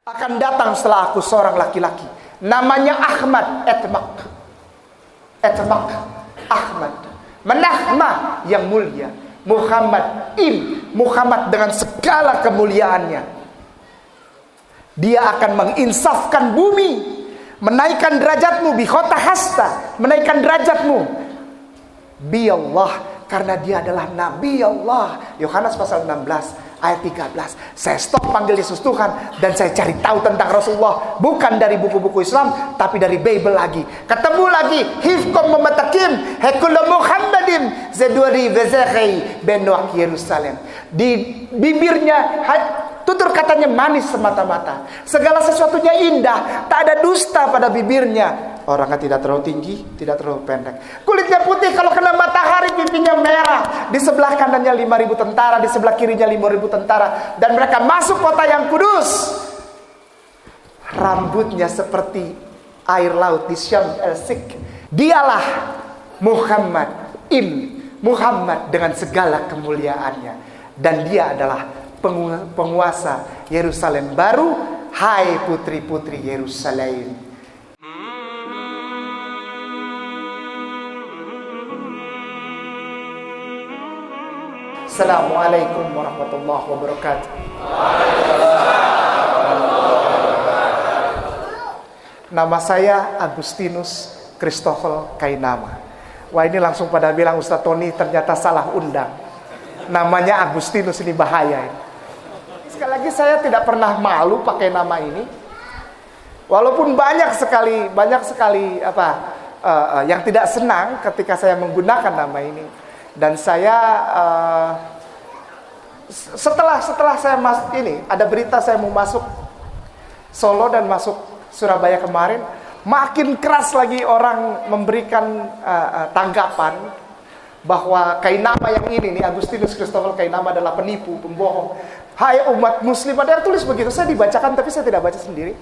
Akan datang setelah aku seorang laki-laki, namanya Ahmad, Etmak Ahmad, Menahma yang mulia, Muhammad Muhammad dengan segala kemuliaannya. Dia akan menginsafkan bumi, menaikkan derajatmu, bikhota hasta, menaikkan derajatmu, bi Allah, karena dia adalah Nabi Allah. Yohanes pasal 16 ayat 13. Saya stop panggil Yesus Tuhan dan saya cari tahu tentang Rasulullah, bukan dari buku-buku Islam tapi dari Bible lagi. Ketemu lagi hifkom mematakim hekul Muhammadin zeduri vezekhi benuak Yerusalem. Di bibirnya tutur katanya manis semata-mata, segala sesuatunya indah, tak ada dusta pada bibirnya. Orangnya tidak terlalu tinggi, tidak terlalu pendek. Kulitnya putih, kalau kena matahari pipinya merah. Di sebelah kanannya 5.000 tentara, di sebelah kirinya 5.000 tentara. Dan mereka masuk kota yang kudus. Rambutnya seperti air laut di Syam el-Sik. Dialah Muhammad Muhammad dengan segala kemuliaannya. Dan dia adalah penguasa Yerusalem baru. Hai putri-putri Yerusalem. Assalamualaikum warahmatullahi wabarakatuh. Nama saya Agustinus Christopher Kainama. Wah, ini langsung pada bilang Ustaz Tony ternyata salah undang. Namanya Agustinus, ini bahaya ini. Sekali lagi saya tidak pernah malu pakai nama ini. Walaupun banyak sekali yang tidak senang ketika saya menggunakan nama ini. Dan saya setelah saya ada berita saya mau masuk Solo dan masuk Surabaya kemarin, makin keras lagi orang memberikan tanggapan bahwa Kainama yang ini nih, Agustinus Christopher Kainama adalah penipu, pembohong. Hai umat muslim, ada yang tulis begitu. Saya dibacakan tapi saya tidak baca sendiri.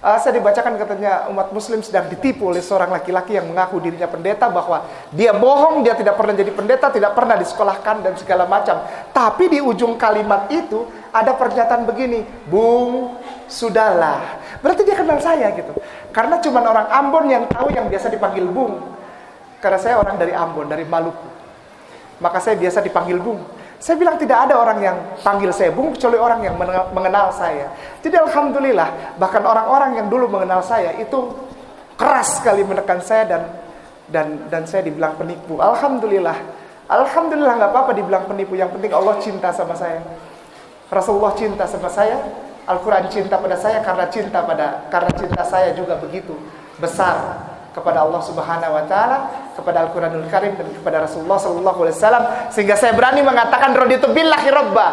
Saya dibacakan katanya umat muslim sedang ditipu oleh seorang laki-laki yang mengaku dirinya pendeta, bahwa dia bohong, dia tidak pernah jadi pendeta, tidak pernah disekolahkan dan segala macam. Tapi di ujung kalimat itu ada pernyataan begini, Bung, sudahlah. Berarti dia kenal saya gitu. Karena cuma orang Ambon yang tahu yang biasa dipanggil Bung. Karena saya orang dari Ambon, dari Maluku. Maka saya biasa dipanggil Bung. Saya bilang tidak ada orang yang panggil saya Bung kecuali orang yang mengenal saya. Jadi alhamdulillah, bahkan orang-orang yang dulu mengenal saya itu keras sekali menekan saya dan saya dibilang penipu. Alhamdulillah nggak apa-apa dibilang penipu. Yang penting Allah cinta sama saya, Rasulullah cinta sama saya, Al-Quran cinta pada saya, karena cinta saya juga begitu besar kepada Allah Subhanahu wa taala, kepada Al-Qur'anul Karim dan kepada Rasulullah sallallahu alaihi wasallam, sehingga saya berani mengatakan raditu billahi rabba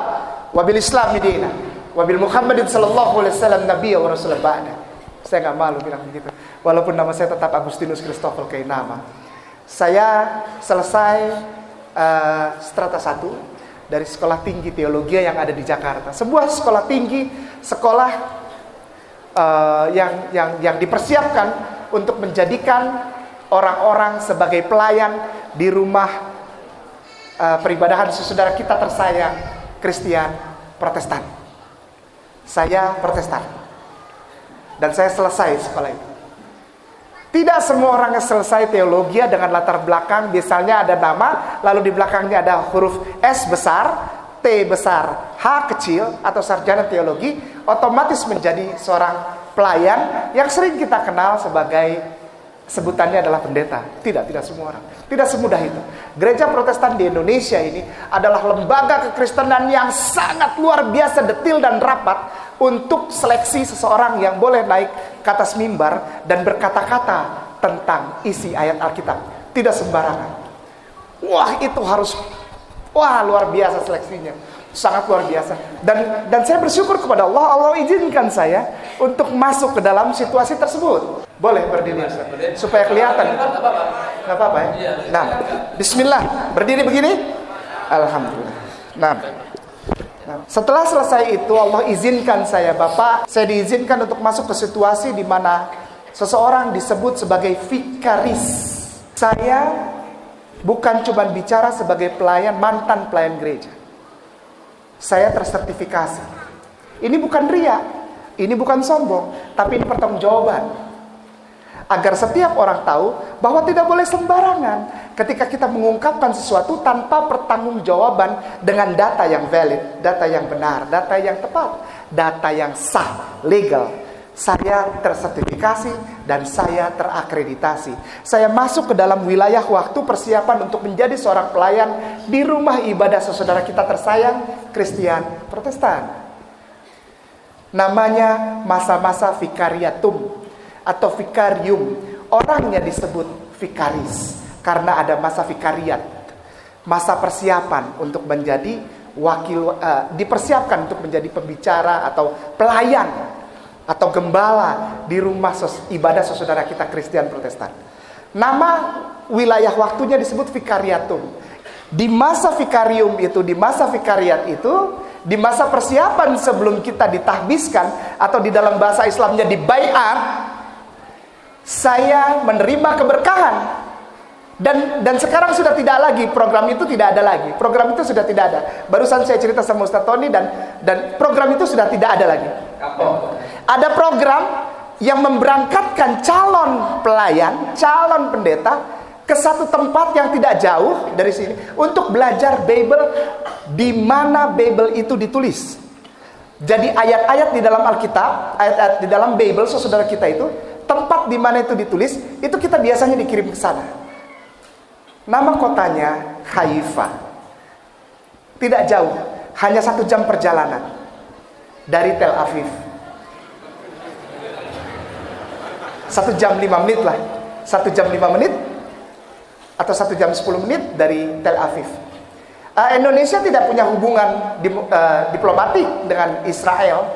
wa bil islami dina wa bil Muhammadin sallallahu alaihi wasallam nabiyya wa rasulan ba'da. Saya enggak malu bilang begitu. Walaupun nama saya tetap Agustinus Christopher Kainama. Saya selesai strata 1 dari Sekolah Tinggi Teologi yang ada di Jakarta. Sebuah sekolah tinggi, yang dipersiapkan untuk menjadikan orang-orang sebagai pelayan di rumah peribadahan saudara kita tersayang, Kristen Protestan. Saya Protestan. Dan saya selesai sekolah itu. Tidak semua orang yang selesai teologi dengan latar belakang, misalnya ada nama, lalu di belakangnya ada huruf S besar, T besar, H kecil, atau sarjana teologi, otomatis menjadi seorang pelayan yang sering kita kenal sebagai sebutannya adalah pendeta. Tidak semua orang. Tidak semudah itu. Gereja Protestan di Indonesia ini adalah lembaga kekristenan yang sangat luar biasa detil dan rapat untuk seleksi seseorang yang boleh naik ke atas mimbar dan berkata-kata tentang isi ayat Alkitab. Tidak sembarangan. Wah, luar biasa seleksinya. Sangat luar biasa. Dan saya bersyukur kepada Allah izinkan saya untuk masuk ke dalam situasi tersebut. Boleh berdiri supaya kelihatan. Enggak apa-apa ya. Nah, bismillah. Berdiri begini. Alhamdulillah. Nah, setelah selesai itu Allah izinkan saya, Bapak, saya diizinkan untuk masuk ke situasi di mana seseorang disebut sebagai vikaris. Saya bukan cuma bicara sebagai mantan pelayan gereja. Saya tersertifikasi. Ini bukan ria. Ini bukan sombong, tapi ini pertanggungjawaban. Agar setiap orang tahu bahwa tidak boleh sembarangan ketika kita mengungkapkan sesuatu tanpa pertanggungjawaban dengan data yang valid, data yang benar, data yang tepat, data yang sah, legal. Saya tersertifikasi dan saya terakreditasi. Saya masuk ke dalam wilayah waktu persiapan untuk menjadi seorang pelayan di rumah ibadah saudara kita tersayang, Kristen Protestan. Namanya masa-masa vikariatum atau vikarium. Orangnya disebut vikaris karena ada masa vikariat, masa persiapan untuk menjadi wakil, dipersiapkan untuk menjadi pembicara atau pelayan atau gembala di rumah ibadah saudara kita Kristen Protestan. Nama wilayah waktunya disebut vikariatum. Di masa vikarium itu, di masa vikariat itu, di masa persiapan sebelum kita ditahbiskan atau di dalam bahasa Islamnya dibaiat, saya menerima keberkahan. Dan sekarang sudah tidak lagi, program itu tidak ada lagi. Program itu sudah tidak ada. Barusan saya cerita sama Ustaz Tony dan program itu sudah tidak ada lagi. Ada program yang memberangkatkan calon pelayan, calon pendeta ke satu tempat yang tidak jauh dari sini untuk belajar Bible di mana Bible itu ditulis. Jadi ayat-ayat di dalam Alkitab, ayat-ayat di dalam Bible saudara kita itu, tempat di mana itu ditulis, itu kita biasanya dikirim ke sana. Nama kotanya Haifa. Tidak jauh, hanya 1 jam perjalanan dari Tel Aviv. 1 jam 5 menit lah. 1 jam 5 menit atau 1 jam 10 menit dari Tel Aviv. Indonesia tidak punya hubungan diplomatik dengan Israel.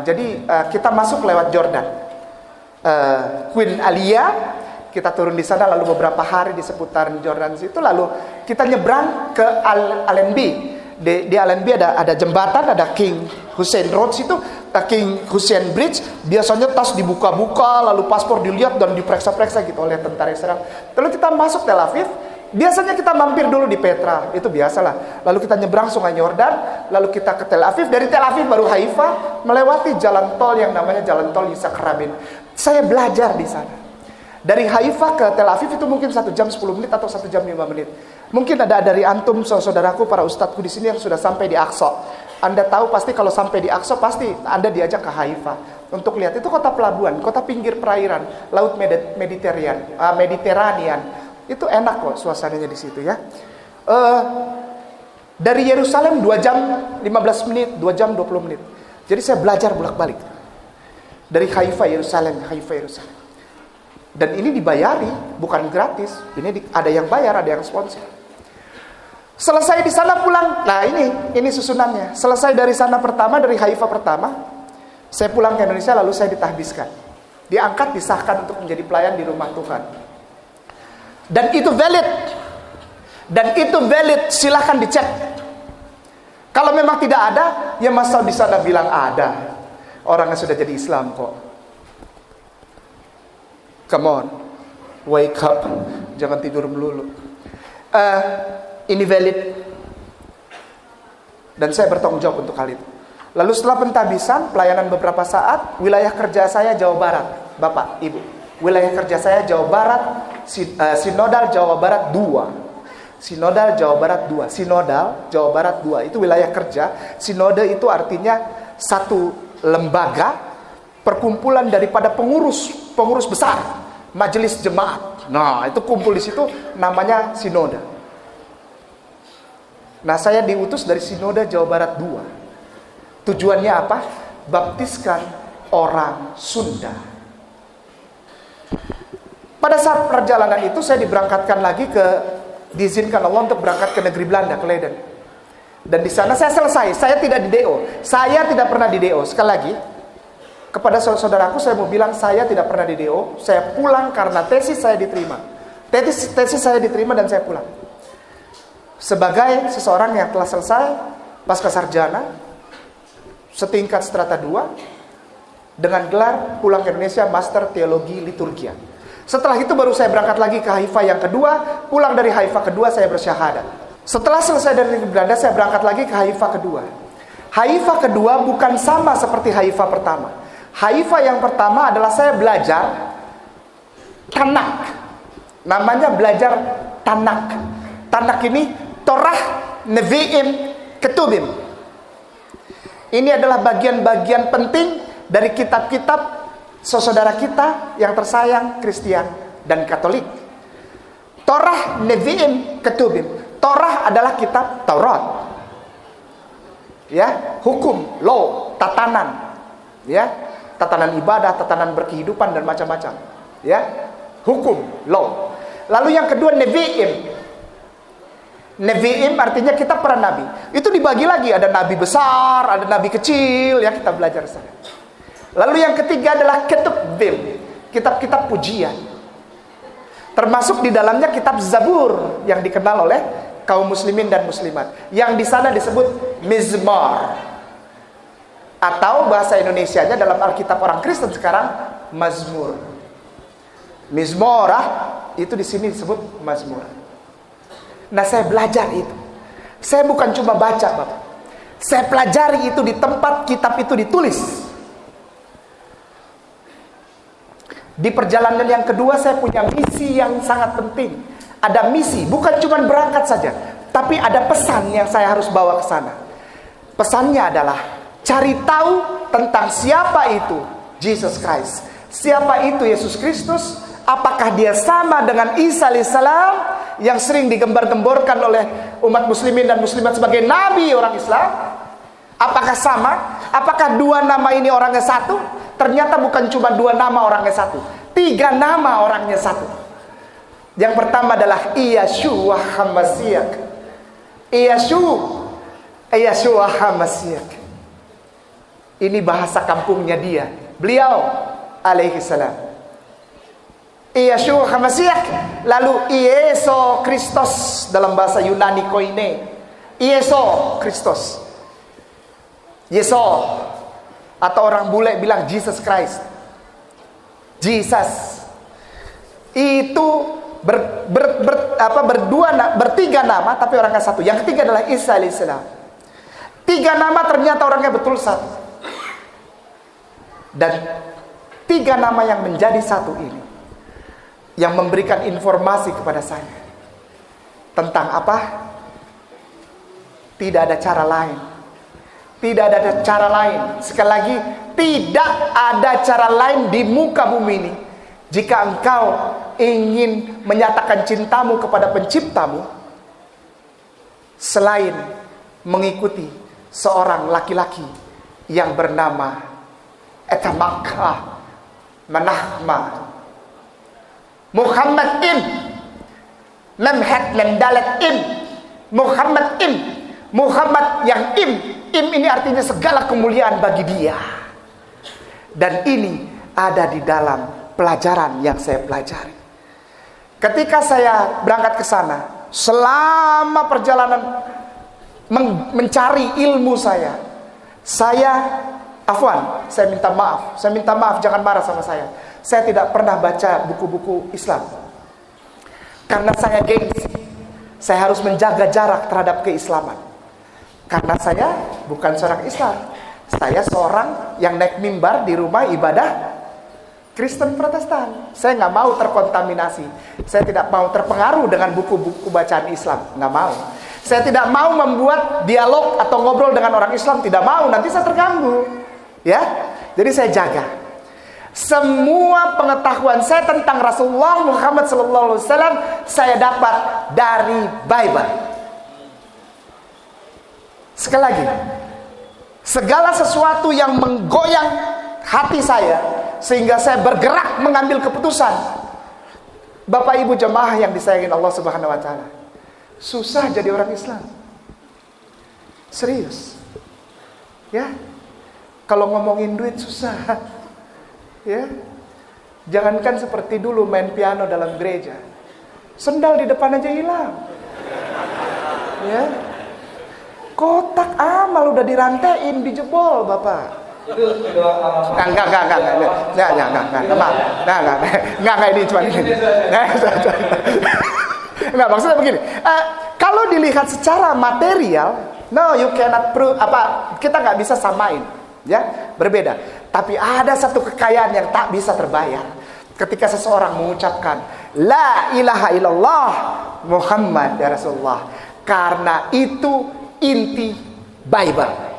Jadi kita masuk lewat Jordan. Queen Alia, kita turun di sana lalu beberapa hari di seputaran Jordan situ, lalu kita nyebrang ke Allenby. Di Allenby ada jembatan, ada King Hussein Road situ, King Hussein Bridge. Biasanya tas dibuka-buka, lalu paspor dilihat dan diperiksa-periksa gitu oleh tentara Israel. Lalu kita masuk Tel Aviv. Biasanya kita mampir dulu di Petra, itu biasalah. Lalu kita nyebrang sungai Yordan, lalu kita ke Tel Aviv. Dari Tel Aviv baru Haifa, melewati jalan tol yang namanya jalan tol Yitzhak Rabin. Saya belajar di sana. Dari Haifa ke Tel Aviv itu mungkin 1 jam 10 menit atau 1 jam 5 menit. Mungkin ada dari antum, saudaraku, para ustadku di sini yang sudah sampai di Aqsa. Anda tahu pasti kalau sampai di Aqsa pasti Anda diajak ke Haifa untuk lihat itu kota pelabuhan, kota pinggir perairan, laut Mediterranean. Itu enak kok suasananya di situ ya. Dari Yerusalem 2 jam 15 menit, 2 jam 20 menit. Jadi saya belajar bolak-balik. Dari Haifa Yerusalem, Haifa Yerusalem. Dan ini dibayari, bukan gratis. Ini ada yang bayar, ada yang sponsor. Selesai di sana pulang. Nah ini susunannya. Selesai dari sana pertama, dari Haifa pertama, saya pulang ke Indonesia lalu saya ditahbiskan. Diangkat, disahkan untuk menjadi pelayan di rumah Tuhan. Dan itu valid. Dan itu valid, silahkan dicek. Kalau memang tidak ada, ya masa di sana bilang ada. Orangnya sudah jadi Islam kok. Come on, wake up, jangan tidur melulu. Ini valid, dan saya bertanggung jawab untuk hal itu. Lalu setelah pentahbisan, pelayanan beberapa saat, wilayah kerja saya Jawa Barat, Bapak, Ibu. Wilayah kerja saya Jawa Barat, Sinodal Jawa Barat 2. Sinodal Jawa Barat 2. Sinodal Jawa Barat 2 itu wilayah kerja. Sinode itu artinya satu lembaga perkumpulan daripada pengurus besar, majelis jemaat. Nah, itu kumpul di situ namanya sinode. Nah, saya diutus dari Sinode Jawa Barat 2. Tujuannya apa? Baptiskan orang Sunda. Pada saat perjalanan itu saya diberangkatkan lagi diizinkan Allah untuk berangkat ke negeri Belanda, ke Leiden. Dan di sana saya selesai. Saya tidak di DO. Saya tidak pernah di DO. Sekali lagi, kepada saudaraku saya mau bilang saya tidak pernah di DO. Saya pulang karena tesis saya diterima. Tesis saya diterima dan saya pulang. Sebagai seseorang yang telah selesai pasca sarjana setingkat strata 2 dengan gelar pulang ke Indonesia Master Teologi Liturgia. Setelah itu baru saya berangkat lagi ke Haifa yang kedua. Pulang dari Haifa kedua saya bersyahadat. Setelah selesai dari Belanda saya berangkat lagi ke Haifa kedua. Haifah kedua bukan sama seperti haifah pertama. Haifah yang pertama adalah saya belajar Tanak. Namanya belajar Tanak. Tanak ini Torah, Nevi'im, Ketubim. Ini adalah bagian-bagian penting dari kitab-kitab saudara kita yang tersayang Kristen dan Katolik. Torah, Nevi'im, Ketubim. Torah adalah kitab Taurat. Ya, hukum, law, tatanan. Ya, tatanan ibadah, tatanan berkehidupan dan macam-macam. Ya, hukum, law. Lalu yang kedua Nevi'im. Nevi'im artinya kitab para nabi. Itu dibagi lagi, ada nabi besar, ada nabi kecil, ya kita belajar sana. Lalu yang ketiga adalah Ketubim, kitab-kitab pujian. Termasuk di dalamnya kitab Zabur yang dikenal oleh kaum muslimin dan muslimat. Yang di sana disebut Mizmar. Atau bahasa Indonesianya dalam Alkitab orang Kristen sekarang Mazmur. Mizmorah itu di sini disebut Mazmur. Nah, saya belajar itu. Saya bukan cuma baca, Bapak. Saya pelajari itu di tempat kitab itu ditulis. Di perjalanan yang kedua saya punya misi yang sangat penting. Ada misi, bukan cuma berangkat saja, tapi ada pesan yang saya harus bawa ke sana. Pesannya adalah cari tahu tentang siapa itu Jesus Christ. Siapa itu Yesus Kristus? Apakah dia sama dengan Isa alaihissalam yang sering digembar-gemborkan oleh umat muslimin dan muslimat sebagai nabi orang Islam? Apakah sama? Apakah dua nama ini orangnya satu? Ternyata bukan cuma dua nama orangnya satu, 3 nama orangnya satu. Yang pertama adalah Yeshua HaMashiach. Yeshua HaMashiach. Ini bahasa kampungnya dia. Beliau alaihi salam. Yeshua HaMashiach. Lalu Yesus Kristus dalam bahasa Yunani koine. Yesus Kristus. Yesus, atau orang bule bilang Jesus Christ. Jesus. Itu bertiga nama tapi orangnya satu. Yang ketiga adalah Isa alaihissalam. 3 nama ternyata orangnya betul satu. Dan 3 nama yang menjadi satu ini yang memberikan informasi kepada saya tentang apa? Tidak ada cara lain. Tidak ada cara lain. Sekali lagi, tidak ada cara lain di muka bumi ini. Jika engkau ingin menyatakan cintamu kepada penciptamu, selain mengikuti seorang laki-laki yang bernama Etamaka Manahma Muhammad Im Memhat Memdalat Im Muhammad Im, Muhammad yang Im ini artinya segala kemuliaan bagi dia. Dan ini ada di dalam pelajaran yang saya pelajari. Ketika saya berangkat ke sana, selama perjalanan mencari ilmu saya minta maaf, jangan marah sama saya. Saya tidak pernah baca buku-buku Islam. Karena saya gengsi. Saya harus menjaga jarak terhadap keislaman. Karena saya bukan seorang Islam. Saya seorang yang naik mimbar di rumah ibadah Kristen Protestan. Saya nggak mau terkontaminasi. Saya tidak mau terpengaruh dengan buku-buku bacaan Islam. Nggak mau. Saya tidak mau membuat dialog atau ngobrol dengan orang Islam. Tidak mau. Nanti saya terganggu. Ya. Jadi saya jaga. Semua pengetahuan saya tentang Rasulullah Muhammad SAW saya dapat dari Bible. Sekali lagi, segala sesuatu yang menggoyang hati saya sehingga saya bergerak mengambil keputusan. Bapak Ibu jemaah yang disayangi Allah Subhanahu wa taala, susah jadi orang Islam. Serius. Ya. Kalau ngomongin duit susah. Ya. Jangankan seperti dulu main piano dalam gereja. Sendal di depan aja hilang. Ya. Kotak amal udah dirantein, dijebol, Bapak. Enggak, ini cuma ini. Enggak, maksudnya begini. Kalau dilihat secara material, No, you cannot prove kita nggak bisa samain, ya, berbeda. Tapi ada satu kekayaan yang tak bisa terbayar. Ketika seseorang mengucapkan La ilaha illallah Muhammad ya Rasulullah, karena itu inti Bible.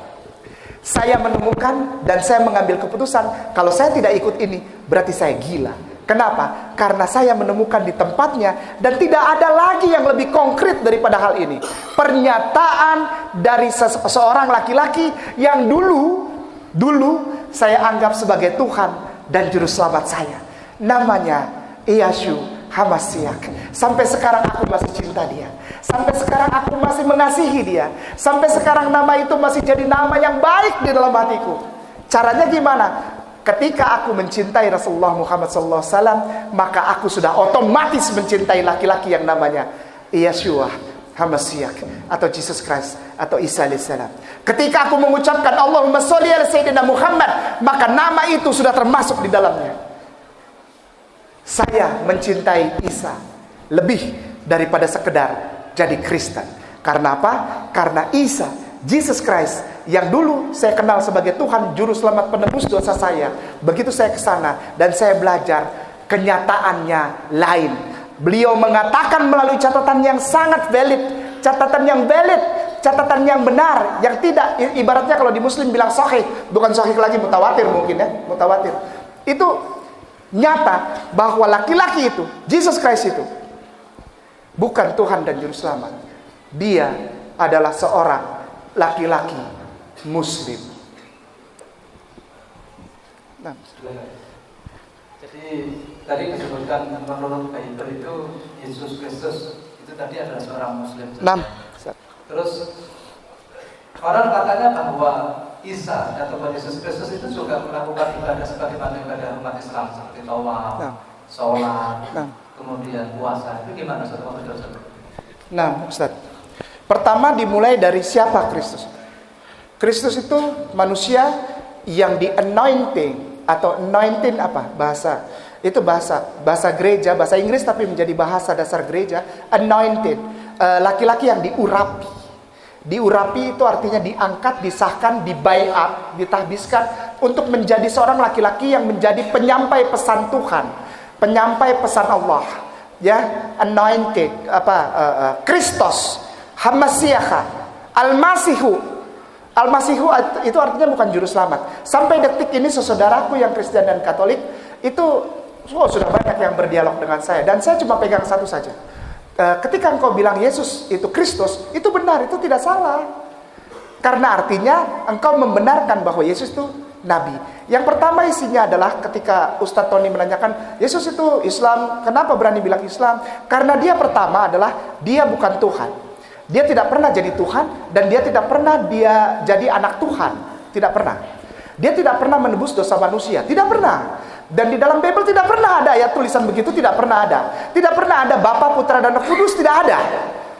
Saya menemukan dan saya mengambil keputusan, kalau saya tidak ikut ini berarti saya gila. Kenapa? Karena saya menemukan di tempatnya dan tidak ada lagi yang lebih konkret daripada hal ini. Pernyataan dari seorang laki-laki yang dulu saya anggap sebagai Tuhan dan juru selamat saya. Namanya Yeshua HaMashiach. Sampai sekarang aku masih cinta dia. Sampai sekarang aku masih mengasihi dia. Sampai sekarang nama itu masih jadi nama yang baik di dalam hatiku. Caranya gimana? Ketika aku mencintai Rasulullah Muhammad SAW, maka aku sudah otomatis mencintai laki-laki yang namanya Yeshua HaMashiach atau Jesus Christ atau Isa alaihissalam. Ketika aku mengucapkan Allahumma sholli ala Sayyidina Muhammad, maka nama itu sudah termasuk di dalamnya. Saya mencintai Isa lebih daripada sekedar jadi Kristen. Karena apa? Karena Isa, Jesus Christ, yang dulu saya kenal sebagai Tuhan Juru Selamat penebus dosa saya. Begitu saya ke sana dan saya belajar, kenyataannya lain. Beliau mengatakan melalui catatan yang sangat valid, catatan yang benar, yang tidak, ibaratnya kalau di Muslim bilang sahih, bukan sahih lagi, mutawatir mungkin ya, mutawatir. Itu nyata bahwa laki-laki itu, Jesus Christ itu bukan Tuhan dan Juru Selamat. Dia adalah seorang laki-laki Muslim. Nah. Jadi tadi disebutkan menurut Bible itu Yesus Kristus itu tadi adalah seorang Muslim. Nah. Terus orang katanya bahwa Isa atau Yesus Kristus itu juga melakukan ibadah sebagaimana ibadah umat Islam seperti tawaf, sholat, kemudian puasa. Itu gimana Ustaz? Nah, Ustaz. Pertama dimulai dari siapa Kristus? Kristus itu manusia yang di anointing atau anointing apa? Bahasa. Itu bahasa gereja, bahasa Inggris tapi menjadi bahasa dasar gereja, anointed. Laki-laki yang diurapi. Diurapi itu artinya diangkat, disahkan, dibaiat, ditahbiskan untuk menjadi seorang laki-laki yang menjadi penyampai pesan Tuhan, penyampai pesan Allah. Ya, anointed Kristus, HaMashiach, Al-Masihu. Al-Masihu itu artinya bukan juru selamat. Sampai detik ini saudaraku yang Kristen dan Katolik itu sudah banyak yang berdialog dengan saya dan saya cuma pegang satu saja. Ketika engkau bilang Yesus itu Kristus, itu benar, itu tidak salah. Karena artinya engkau membenarkan bahwa Yesus itu Nabi. Yang pertama isinya adalah ketika Ustadz Tony menanyakan, Yesus itu Islam, kenapa berani bilang Islam? Karena dia pertama adalah, dia bukan Tuhan. Dia tidak pernah jadi Tuhan, dan dia tidak pernah dia jadi anak Tuhan. Tidak pernah. Dia tidak pernah menebus dosa manusia. Tidak pernah. Dan di dalam Bible tidak pernah ada ayat tulisan begitu, tidak pernah ada. Tidak pernah ada Bapa, Putra, dan Roh Kudus, tidak ada.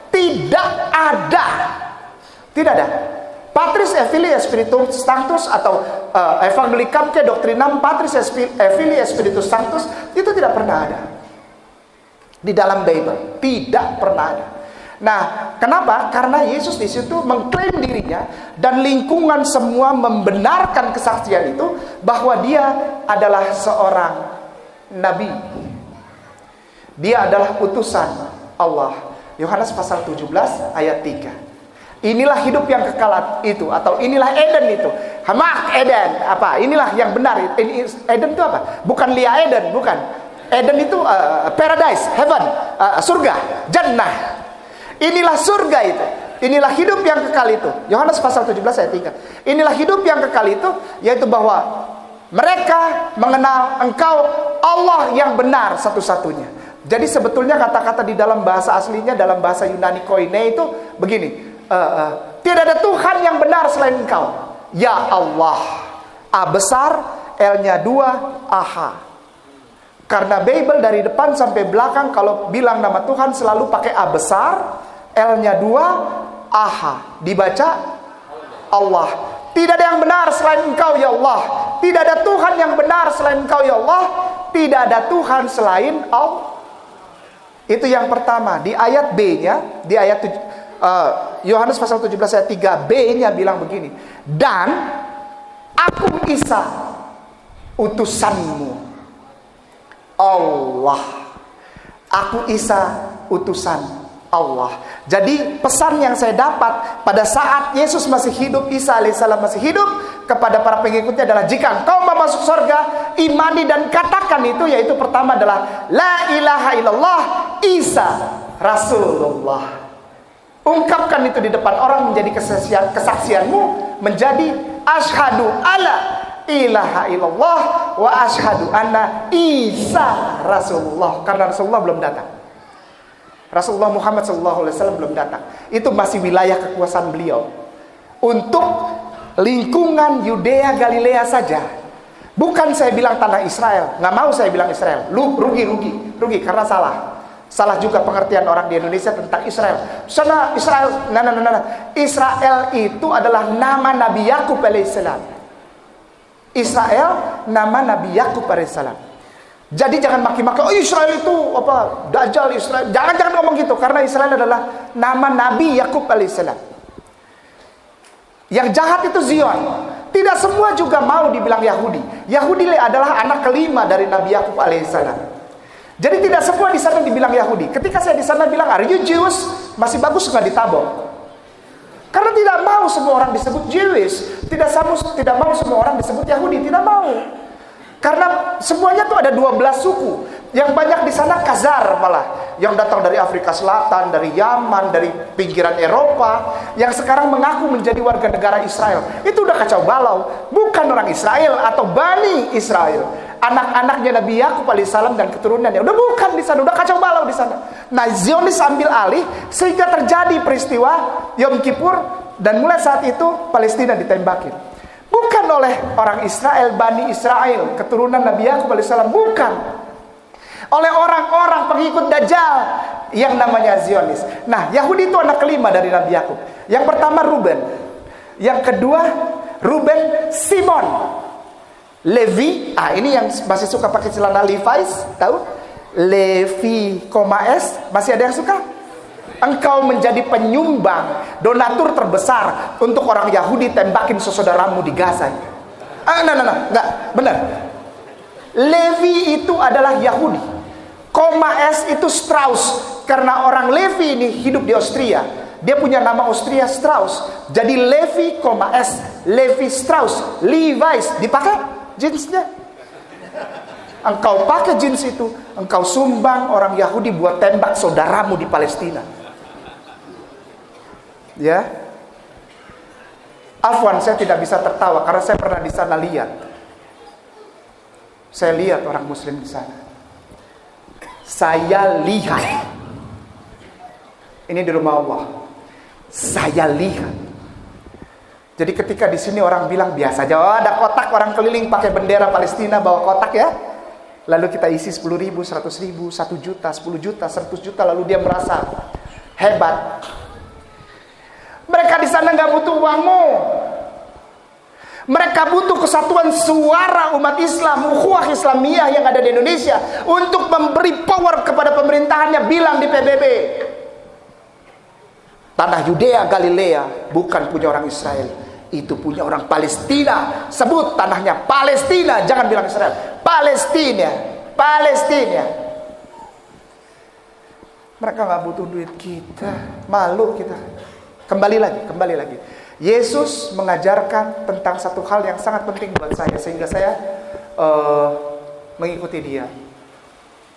Tidak ada. Tidak ada. Patris et Spiritus Sanctus atau Evangelicam ke Doctrinam Patris et Spiritus Sanctus itu tidak pernah ada. Di dalam Bible tidak pernah ada. Nah, kenapa? Karena Yesus di situ mengklaim dirinya dan lingkungan semua membenarkan kesaksian itu bahwa dia adalah seorang nabi. Dia adalah utusan Allah. Yohanes pasal 17 ayat 3. Inilah hidup yang kekal itu, atau inilah Eden itu. Hamak Eden, apa? Inilah yang benar. Eden itu apa? Bukan Lia Eden, bukan. Eden itu paradise, heaven, surga, jannah. Inilah surga itu. Inilah hidup yang kekal itu. Yohanes pasal 17 ayat 3. Inilah hidup yang kekal itu, yaitu bahwa mereka mengenal engkau Allah yang benar satu-satunya. Jadi sebetulnya kata-kata di dalam bahasa aslinya, dalam bahasa Yunani koine itu begini. Tidak ada Tuhan yang benar selain engkau, ya Allah. A besar, L-nya 2, AH. Karena Bible dari depan sampai belakang kalau bilang nama Tuhan selalu pakai A besar, L-nya 2, AH. Dibaca Allah. Tidak ada yang benar selain engkau ya Allah. Tidak ada Tuhan yang benar selain engkau ya Allah. Tidak ada Tuhan selain Allah. Itu yang pertama. Di ayat B-nya, di ayat Yohanes pasal 17 ayat 3b-nya bilang begini. Dan aku Isa, utusanmu. Allah. Aku Isa, utusan Allah. Jadi pesan yang saya dapat pada saat Yesus masih hidup, Isa alaihissalam masih hidup, kepada para pengikutnya adalah, jika engkau mau masuk surga, imani dan katakan itu, yaitu pertama adalah la ilaha illallah, Isa Rasulullah. Ungkapkan itu di depan orang menjadi kesaksianmu, menjadi asyhadu alla ilaha illallah wa asyhadu anna Isa Rasulullah. Karena Rasulullah belum datang. Rasulullah Muhammad SAW belum datang. Itu masih wilayah kekuasaan beliau. Untuk lingkungan Yudea Galilea saja. Bukan saya bilang tanah Israel. Nggak mau saya bilang Israel. Rugi karena salah. Salah juga pengertian orang di Indonesia tentang Israel. Sana Israel, Israel itu adalah nama Nabi Yakub alaihissalam. Israel nama Nabi Yakub alaihissalam. Jadi jangan maki-maki, oh Israel itu apa? Dajjal Israel. Jangan ngomong gitu, karena Israel adalah nama Nabi Yakub alaihissalam. Yang jahat itu Zion. Tidak semua juga mau dibilang Yahudi. Yahudi adalah anak kelima dari Nabi Yakub alaihissalam. Jadi tidak semua di sana dibilang Yahudi. Ketika saya di sana bilang, "Are you Jews?" Masih bagus nggak ditabok. Karena tidak mau semua orang disebut Jewish. Tidak mau semua orang disebut Yahudi. Tidak mau. Karena semuanya tuh ada 12 suku. Yang banyak di sana Khazar malah. Yang datang dari Afrika Selatan, dari Yaman, dari pinggiran Eropa. Yang sekarang mengaku menjadi warga negara Israel. Itu udah kacau balau. Bukan orang Israel atau Bani Israel. Anak-anaknya Nabi Yakub alaihissalam dan keturunannya. Udah bukan di sana, udah kacau balau di sana. Nah, Zionis ambil alih sehingga terjadi peristiwa Yom Kippur. Dan mulai saat itu Palestina ditembakin. Bukan oleh orang Israel, Bani Israel, keturunan Nabi Yakub alaihissalam, bukan. Oleh orang-orang pengikut Dajjal yang namanya Zionis. Nah, Yahudi itu anak kelima dari Nabi Yakub. Yang pertama Ruben. Yang kedua Ruben, Simon, Levi. Ini yang masih suka pakai celana Levi's, tahu? Levi, S. Masih ada yang suka? Engkau menjadi penyumbang, donatur terbesar untuk orang Yahudi, tembakin saudaramu di Gaza. Enggak, benar. Levi itu adalah Yahudi. S itu Strauss, karena orang Levi ini hidup di Austria. Dia punya nama Austria Strauss. Jadi Levi, S, Levi Strauss, Levi's, dipakai jeansnya. Engkau pakai jeans itu, engkau sumbang orang Yahudi buat tembak saudaramu di Palestina. Ya, afwan, saya tidak bisa tertawa karena saya pernah di sana lihat. Saya lihat orang Muslim di sana. Saya lihat. Ini di rumah Allah. Saya lihat. Jadi ketika di sini orang bilang biasa aja, oh, ada kotak orang keliling pakai bendera Palestina, bawa kotak ya. Lalu kita isi 10.000, 100.000, 1 juta, 10 juta, 100 juta, lalu dia merasa hebat. Mereka di sana nggak butuh uangmu. Mereka butuh kesatuan suara umat Islam, ukhuwah Islamiyah yang ada di Indonesia untuk memberi power kepada pemerintahannya. Bilang di PBB, tanah Yudea Galilea bukan punya orang Israel, itu punya orang Palestina. Sebut tanahnya Palestina, jangan bilang Israel. Palestina. Mereka nggak butuh duit kita, malu kita. Kembali lagi. Yesus mengajarkan tentang satu hal yang sangat penting buat saya, sehingga saya mengikuti dia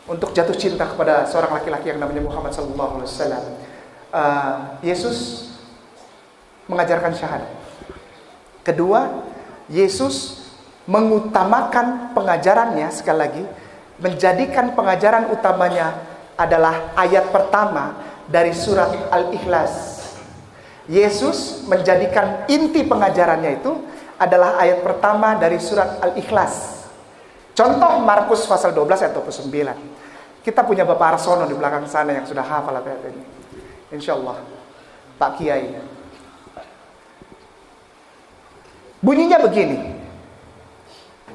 untuk jatuh cinta kepada seorang laki-laki yang namanya Muhammad SAW. Yesus mengajarkan syahadat. Kedua, Yesus mengutamakan pengajarannya, sekali lagi, menjadikan pengajaran utamanya adalah ayat pertama dari surat Al-Ikhlas. Yesus menjadikan inti pengajarannya itu adalah ayat pertama dari surat Al-Ikhlas. Contoh Markus pasal 12 ayat 29. Kita punya Bapak Arsono di belakang sana yang sudah hafal ayat ini. Insyaallah. Pak Kiai. Bunyinya begini.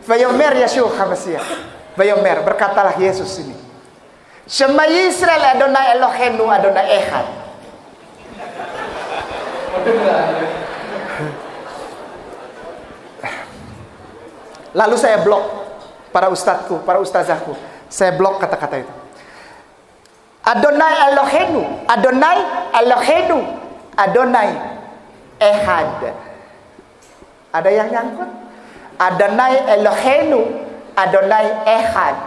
Vayomer Yeshua HaMashiach. Vayomer, berkatalah Yesus ini. Shema Yisrael Adonai Eloheinu Adonai Echad. Lalu saya blok para ustadzku, para ustazahku. Saya blok kata-kata itu. Adonai Eloheinu, Adonai Eloheinu, Adonai Ehad. Ada yang nyangkut? Adonai Eloheinu, Adonai Ehad.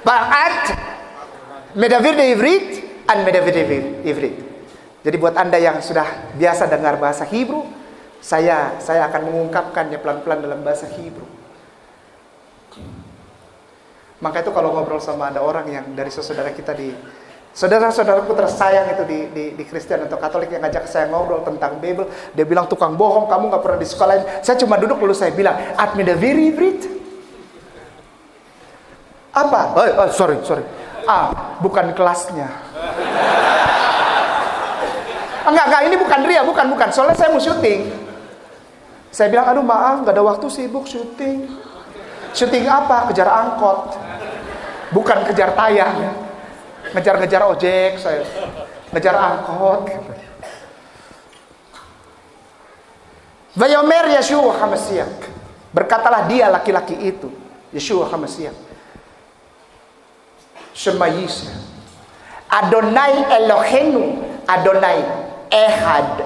Ba'at Medavir de Ivrit and Medavir de Ivrit. Jadi buat Anda yang sudah biasa dengar bahasa Hebrew, saya akan mengungkapkannya pelan-pelan dalam bahasa Hebrew. Maka itu kalau ngobrol sama ada orang yang dari saudara kita saudara-saudaraku tersayang itu di Kristen atau Katolik yang ngajak saya ngobrol tentang Bible, dia bilang tukang bohong, kamu nggak pernah disekolahin. Saya cuma duduk lalu saya bilang, at Medavir Ivrit. Apa? Sorry. Bukan kelasnya. Enggak, ini bukan ria, bukan. Soalnya saya mau syuting. Saya bilang, aduh maaf, gak ada waktu, sibuk syuting. Syuting apa? Kejar angkot. Bukan kejar tayang. Ngejar-ngejar ojek, saya. Ngejar angkot. Vayomer Yeshua HaMashiach. Berkatalah dia laki-laki itu, Yeshua HaMashiach. Shema Yisrael. Adonai Eloheinu, Adonai Ehad.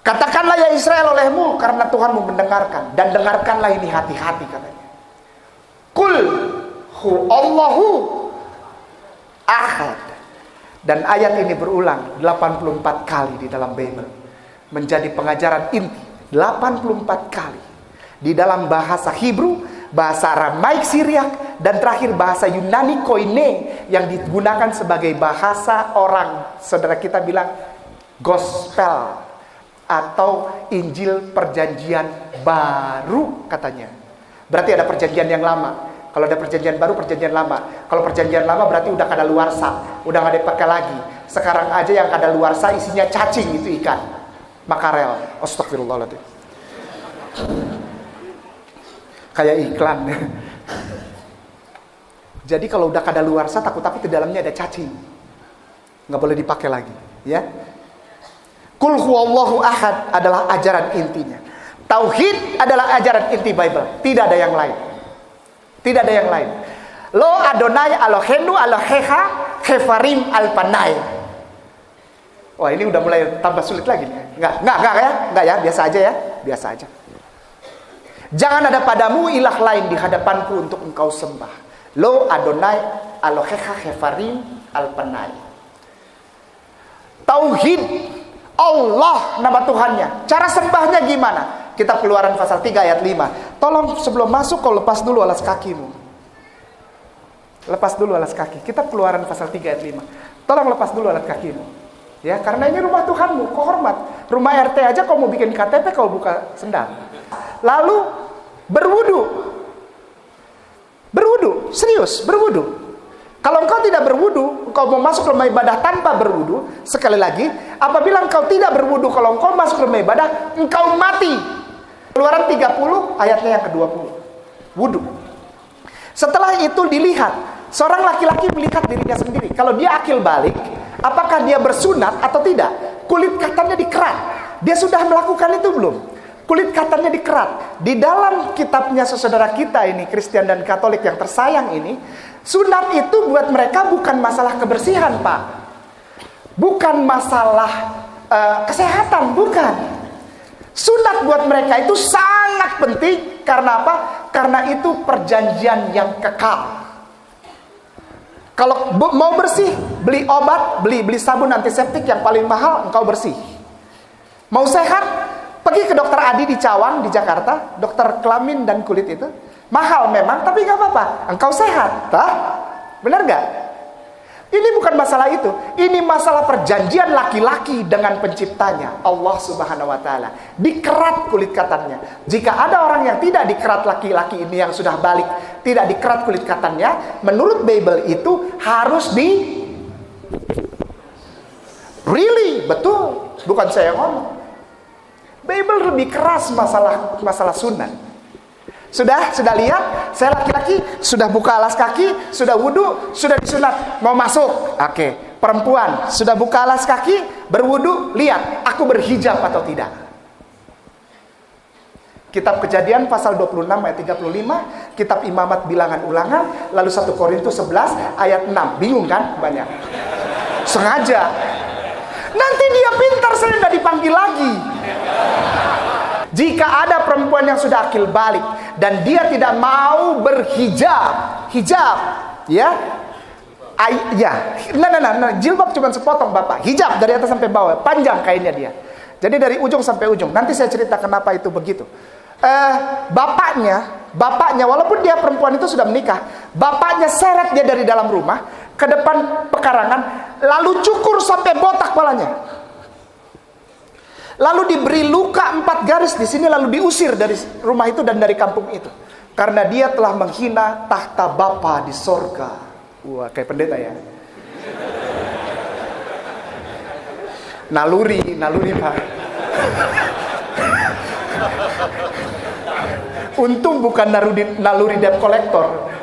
Katakanlah ya Israel olehmu, karena Tuhanmu mendengarkan. Dan dengarkanlah ini hati-hati katanya. Kul hu Allahu Ahad. Dan ayat ini berulang 84 kali di dalam Bible. Menjadi pengajaran inti 84 kali. Di dalam bahasa Hebrew, bahasa Aramaik Syriak, dan terakhir bahasa Yunani Koine yang digunakan sebagai bahasa orang. Saudara kita bilang gospel atau Injil perjanjian baru katanya. Berarti ada perjanjian yang lama. Kalau ada perjanjian baru, perjanjian lama. Kalau perjanjian lama berarti udah kadaluarsa, udah nggak dipakai lagi. Sekarang aja yang kadaluarsa isinya cacing itu ikan, makarel. Astagfirullahaladzim. Kayak iklan. Jadi kalau udah kadaluarsa, takut-takut di dalamnya ada cacing, nggak boleh dipakai lagi, ya. Kul huwallahu ahad adalah ajaran intinya. Tauhid adalah ajaran inti Bible. Tidak ada yang lain. Tidak ada yang lain. Lo Adonai Eloheinu Elohecha Hefarim Alpanai. Wah, ini udah mulai tambah sulit lagi. Enggak ya, biasa aja ya, biasa aja. Jangan ada padamu ilah lain di hadapanku untuk engkau sembah. Lo Adonai Elohecha Hefarim Alpanai. Tauhid Allah nama Tuhannya. Cara sembahnya gimana? Kitab Keluaran pasal 3 ayat 5. Tolong sebelum masuk kau lepas dulu alas kakimu. Lepas dulu alas kaki. Kitab Keluaran pasal 3 ayat 5. Tolong lepas dulu alas kakimu. Ya, karena ini rumah Tuhanmu, kau hormat. Rumah RT aja kau mau bikin KTP kau buka sendal. Lalu berwudu. Berwudu, serius, berwudu. Kalau engkau tidak berwudu, engkau mau masuk rumah ibadah tanpa berwudu, sekali lagi, apabila engkau tidak berwudu, kalau engkau masuk rumah ibadah, engkau mati. Keluaran 30 ayatnya yang ke-20. Wudu. Setelah itu dilihat, seorang laki-laki melihat dirinya sendiri. Kalau dia akil balik, apakah dia bersunat atau tidak? Kulit katanya dikerat. Dia sudah melakukan itu belum? Kulit katanya dikerat. Di dalam kitabnya saudara kita ini, Kristen dan Katolik yang tersayang ini, sunat itu buat mereka bukan masalah kebersihan, Pak. Bukan masalah kesehatan, bukan. Sunat buat mereka itu sangat penting. Karena apa? Karena itu perjanjian yang kekal. Kalau mau bersih, beli obat, beli sabun antiseptik yang paling mahal, engkau bersih. Mau sehat, pergi ke dokter Adi di Cawang, di Jakarta, dokter kelamin dan kulit itu. Mahal memang, tapi gak apa-apa. Engkau sehat. Benar gak? Ini bukan masalah itu. Ini masalah perjanjian laki-laki dengan penciptanya, Allah Subhanahu wa Ta'ala. Dikerat kulit katanya. Jika ada orang yang tidak dikerat laki-laki ini yang sudah balik, tidak dikerat kulit katanya, menurut Bible itu harus really, betul. Bukan saya yang ngomong. Bible lebih keras masalah sunat. Sudah lihat? Saya laki-laki, sudah buka alas kaki, sudah wudhu, sudah disunat, mau masuk. Oke. Perempuan, sudah buka alas kaki, berwudhu, lihat, aku berhijab atau tidak. Kitab Kejadian pasal 26 ayat 35, Kitab Imamat Bilangan Ulangan, lalu 1 Korintus 11 ayat 6. Bingung kan? Banyak. Sengaja. Nanti dia pintar, saya nggak dipanggil lagi. Jika ada perempuan yang sudah akil balik dan dia tidak mau berhijab, hijab, ya, jilbab cuma sepotong bapak, hijab dari atas sampai bawah, panjang kainnya dia. Jadi dari ujung sampai ujung. Nanti saya cerita kenapa itu begitu. Bapaknya, walaupun dia perempuan itu sudah menikah, bapaknya seret dia dari dalam rumah ke depan pekarangan, lalu cukur sampai botak kepalanya. Lalu diberi luka 4 garis di sini, lalu diusir dari rumah itu dan dari kampung itu, karena dia telah menghina tahta Bapa di sorga. Wah, kayak pendeta ya. Naluri Pak. Untung bukan naluri debt collector.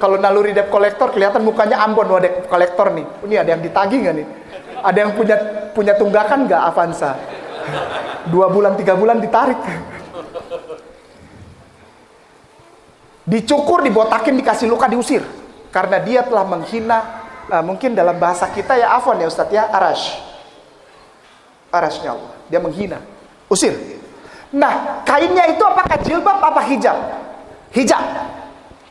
Kalau naluri debt collector kelihatan mukanya Ambon, wah debt collector nih. Ini ada yang ditagih nggak nih? Ada yang punya tunggakan nggak Avanza? 2 bulan 3 bulan ditarik. Dicukur, dibotakin, dikasih luka, diusir. Karena dia telah menghina, mungkin dalam bahasa kita ya afwan ya Ustadz ya, arasnya Allah. Dia menghina, usir. Nah, kainnya itu apakah jilbab apa hijab? Hijab.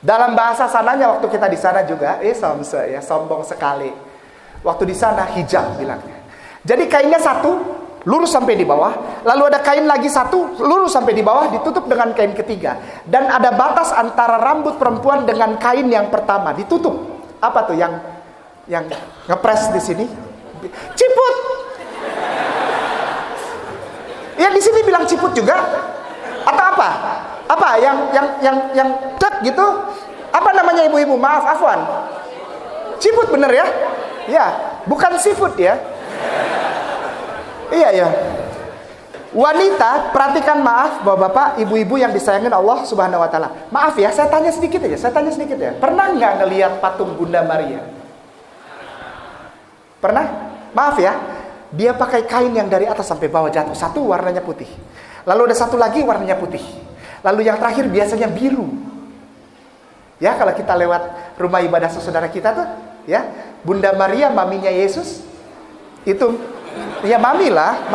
Dalam bahasa sananya waktu kita di sana juga, sombong sekali. Waktu di sana hijab bilangnya. Jadi kainnya satu, lurus sampai di bawah. Lalu ada kain lagi satu, lurus sampai di bawah, ditutup dengan kain ketiga. Dan ada batas antara rambut perempuan dengan kain yang pertama, ditutup. Apa tuh yang ngepres di sini? Ciput. Yang di sini bilang ciput juga? Atau apa? Apa yang tek gitu? Apa namanya ibu-ibu? Maaf, afwan. Ciput bener ya? Ya, bukan seafood ya. Iya ya. Wanita, perhatikan, maaf Bapak-bapak, ibu-ibu yang disayangin Allah Subhanahu wa taala. Maaf ya, saya tanya sedikit ya. Pernah nggak ngelihat patung Bunda Maria? Pernah? Maaf ya. Dia pakai kain yang dari atas sampai bawah jatuh. Satu warnanya putih. Lalu ada satu lagi warnanya putih. Lalu yang terakhir biasanya biru. Ya, kalau kita lewat rumah ibadah saudara kita tuh, ya, Bunda Maria, maminya Yesus. Itu ya mami lah.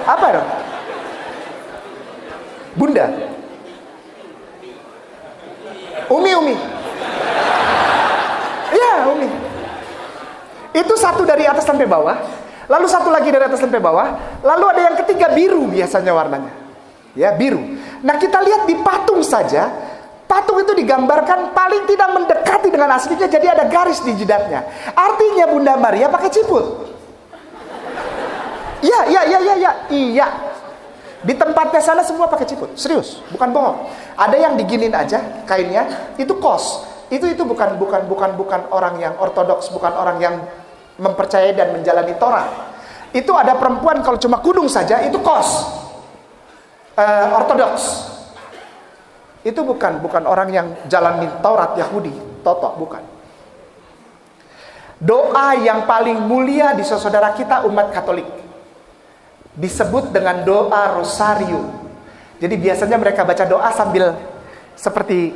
Apa dong? Bunda. Umi. Iya, Umi. Itu satu dari atas sampai bawah. Lalu satu lagi dari atas sampai bawah. Lalu ada yang ketiga biru biasanya warnanya. Ya, biru. Nah, kita lihat di patung saja. Patung itu digambarkan paling tidak mendekati dengan aslinya, jadi ada garis di jidatnya. Artinya Bunda Maria pakai ciput. Iya. Di tempatnya sana semua pakai ciput. Serius, bukan bohong. Ada yang diginin aja kainnya, itu kos. Itu bukan orang yang ortodoks, bukan orang yang mempercayai dan menjalani Torah. Itu ada perempuan kalau cuma kudung saja, itu kos. Ortodoks. Itu bukan orang yang jalani Taurat Yahudi, totok, bukan. Doa yang paling mulia di saudara kita umat Katolik disebut dengan doa rosario. Jadi biasanya mereka baca doa sambil seperti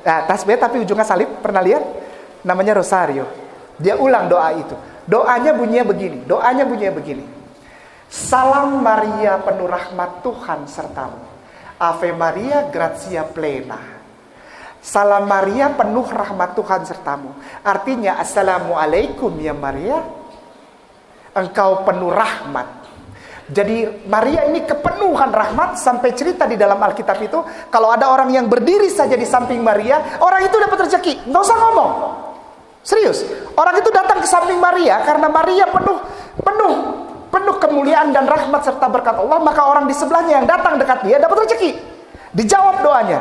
tasbih tapi ujungnya salib. Pernah lihat? Namanya rosario. Dia ulang doa itu. Doanya bunyinya begini. Salam Maria penuh rahmat Tuhan sertamu. Ave Maria gratia plena. Salam Maria penuh rahmat Tuhan sertamu. Artinya assalamualaikum ya Maria. Engkau penuh rahmat. Jadi Maria ini kepenuhan rahmat. Sampai cerita di dalam Alkitab itu, kalau ada orang yang berdiri saja di samping Maria, orang itu dapat rezeki. Nggak usah ngomong. Serius. Orang itu datang ke samping Maria karena Maria penuh kemuliaan dan rahmat serta berkat Allah, maka orang di sebelahnya yang datang dekat dia dapat rezeki. Dijawab doanya.